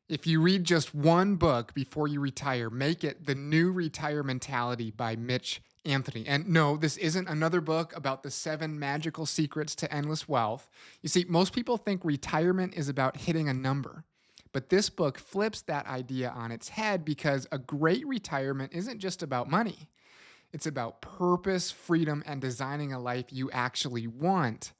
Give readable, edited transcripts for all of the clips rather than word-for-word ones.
If you read just one book before you retire, make it The New Retire Mentality by Mitch Anthony. And no, this isn't another book about the 7 magical secrets to endless wealth. You see, most people think retirement is about hitting a number. But this book flips that idea on its head because a great retirement isn't just about money. It's about purpose, freedom, and designing a life you actually want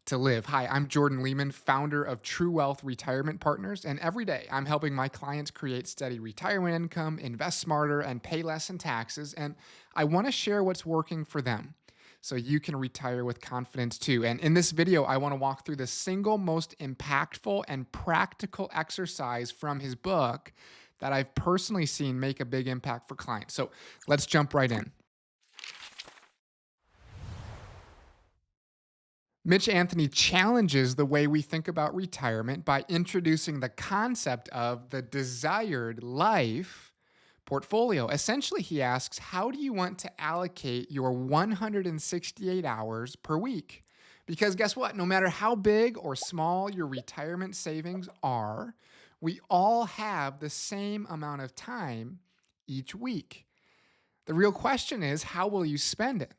to live. Hi, I'm Jordan Lehman, founder of True Wealth Retirement Partners, and every day I'm helping my clients create steady retirement income, invest smarter, and pay less in taxes. And I want to share what's working for them so you can retire with confidence too. And in this video, I want to walk through the single most impactful and practical exercise from his book that I've personally seen make a big impact for clients. So let's jump right in. Mitch Anthony challenges the way we think about retirement by introducing the concept of the desired life portfolio. Essentially, he asks, how do you want to allocate your 168 hours per week? Because guess what? No matter how big or small your retirement savings are, we all have the same amount of time each week. The real question is, how will you spend it?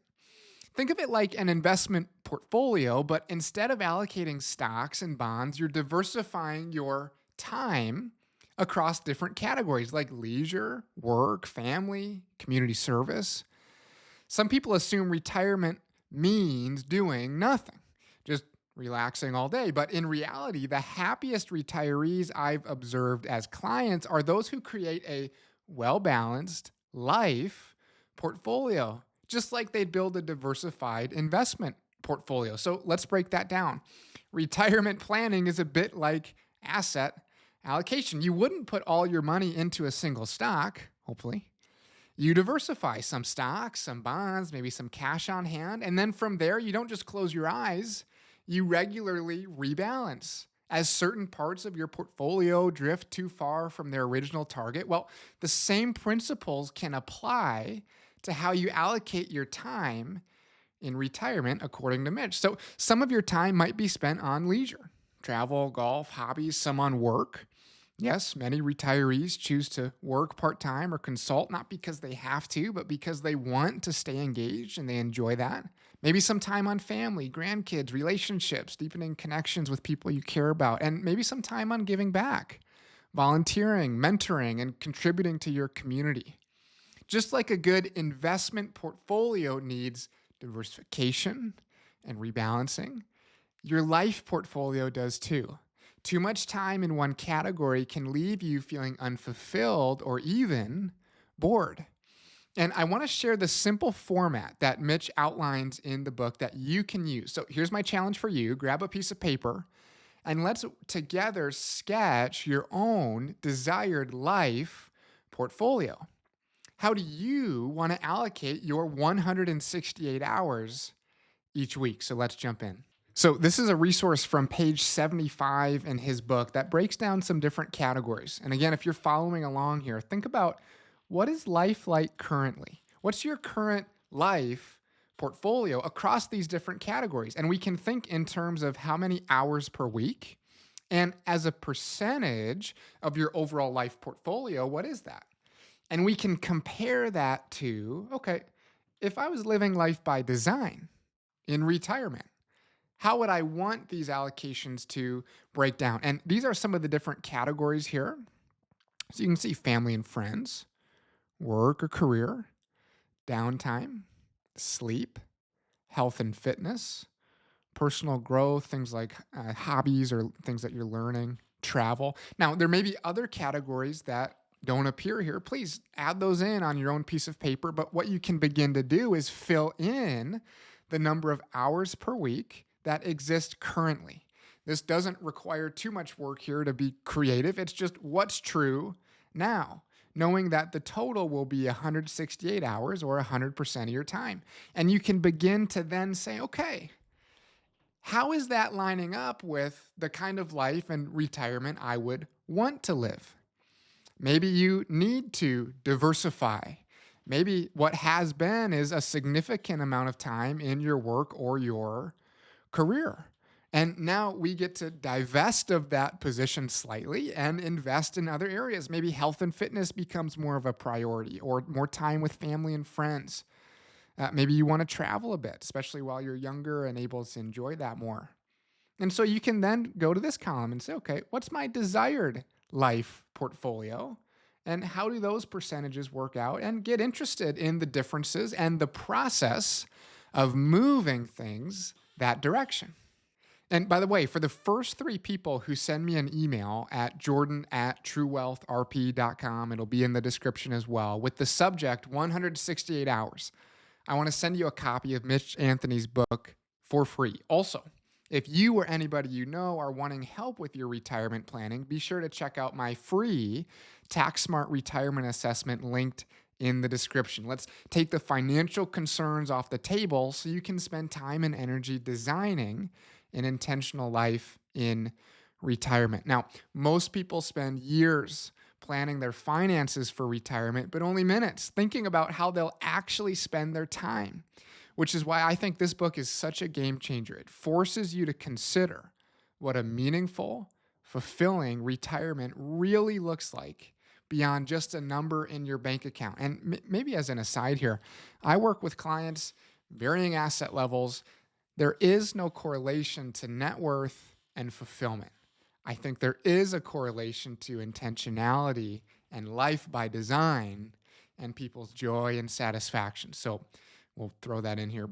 Think of it like an investment portfolio, but instead of allocating stocks and bonds, you're diversifying your time across different categories like leisure, work, family, community service. Some people assume retirement means doing nothing, just relaxing all day. But in reality, the happiest retirees I've observed as clients are those who create a well balanced life portfolio, just like they'd build a diversified investment portfolio. So let's break that down. Retirement planning is a bit like asset allocation. You wouldn't put all your money into a single stock, hopefully. You diversify some stocks, some bonds, maybe some cash on hand. And then from there, you don't just close your eyes, you regularly rebalance. As certain parts of your portfolio drift too far from their original target, well, the same principles can apply to how you allocate your time in retirement, according to Mitch. So some of your time might be spent on leisure, travel, golf, hobbies, some on work. Yes, many retirees choose to work part time or consult, not because they have to, but because they want to stay engaged and they enjoy that. Maybe some time on family, grandkids, relationships, deepening connections with people you care about, and maybe some time on giving back, volunteering, mentoring, and contributing to your community. Just like a good investment portfolio needs diversification and rebalancing, your life portfolio does too. Too much time in one category can leave you feeling unfulfilled or even bored. And I want to share the simple format that Mitch outlines in the book that you can use. So here's my challenge for you: grab a piece of paper and let's together sketch your own desired life portfolio. How do you want to allocate your 168 hours each week? So let's jump in. So, this is a resource from page 75 in his book that breaks down some different categories. And again, if you're following along here, think about, what is life like currently? What's your current life portfolio across these different categories? And we can think in terms of how many hours per week. And as a percentage of your overall life portfolio, what is that? And we can compare that to, okay, if I was living life by design in retirement, how would I want these allocations to break down? And these are some of the different categories here. So you can see family and friends, work or career, downtime, sleep, health and fitness, personal growth, things like hobbies or things that you're learning, travel. Now, there may be other categories that don't appear here. Please add those in on your own piece of paper. But what you can begin to do is fill in the number of hours per week that exist currently. This doesn't require too much work here to be creative. It's just what's true now, knowing that the total will be 168 hours or 100% of your time. And you can begin to then say, okay, how is that lining up with the kind of life and retirement I would want to live? Maybe you need to diversify. Maybe what has been is a significant amount of time in your work or your career. And now we get to divest of that position slightly and invest in other areas. Maybe health and fitness becomes more of a priority, or more time with family and friends. Maybe you want to travel a bit, especially while you're younger and able to enjoy that more. And so you can then go to this column and say, okay, what's my desired life portfolio? And how do those percentages work out? And get interested in the differences and the process of moving things that direction. And by the way, for the first three people who send me an email at jordan@truewealthrp.com, it'll be in the description as well, with the subject 168 hours, I want to send you a copy of Mitch Anthony's book for free. Also, if you or anybody you know are wanting help with your retirement planning, be sure to check out my free Tax Smart Retirement Assessment linked in the description. Let's take the financial concerns off the table so you can spend time and energy designing an intentional life in retirement. Now, most people spend years planning their finances for retirement, but only minutes thinking about how they'll actually spend their time, which is why I think this book is such a game changer. It forces you to consider what a meaningful, fulfilling retirement really looks like beyond just a number in your bank account. And maybe as an aside here, I work with clients, varying asset levels. There is no correlation to net worth and fulfillment. I think there is a correlation to intentionality and life by design and people's joy and satisfaction. So we'll throw that in here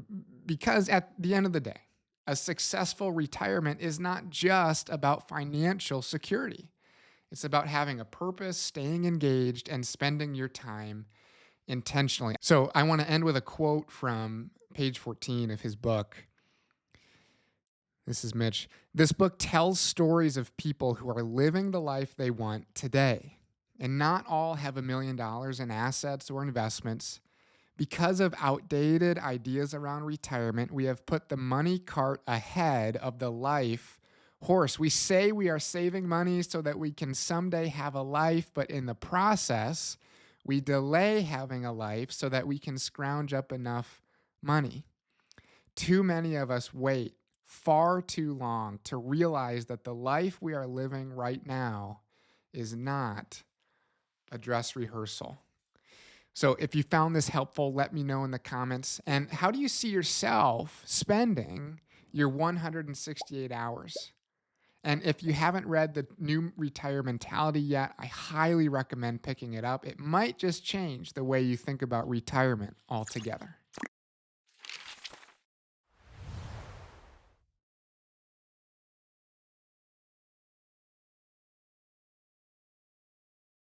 because at the end of the day, a successful retirement is not just about financial security. It's about having a purpose, staying engaged, and spending your time intentionally. So I want to end with a quote from page 14 of his book. This is Mitch. This book tells stories of people who are living the life they want today. And not all have $1 million in assets or investments. Because of outdated ideas around retirement, we have put the money cart ahead of the life horse. We say we are saving money so that we can someday have a life, but in the process, we delay having a life so that we can scrounge up enough money. Too many of us wait far too long to realize that the life we are living right now is not a dress rehearsal. So if you found this helpful, let me know in the comments. And how do you see yourself spending your 168 hours? And if you haven't read the new Retire Mentality yet, I highly recommend picking it up. It might just change the way you think about retirement altogether.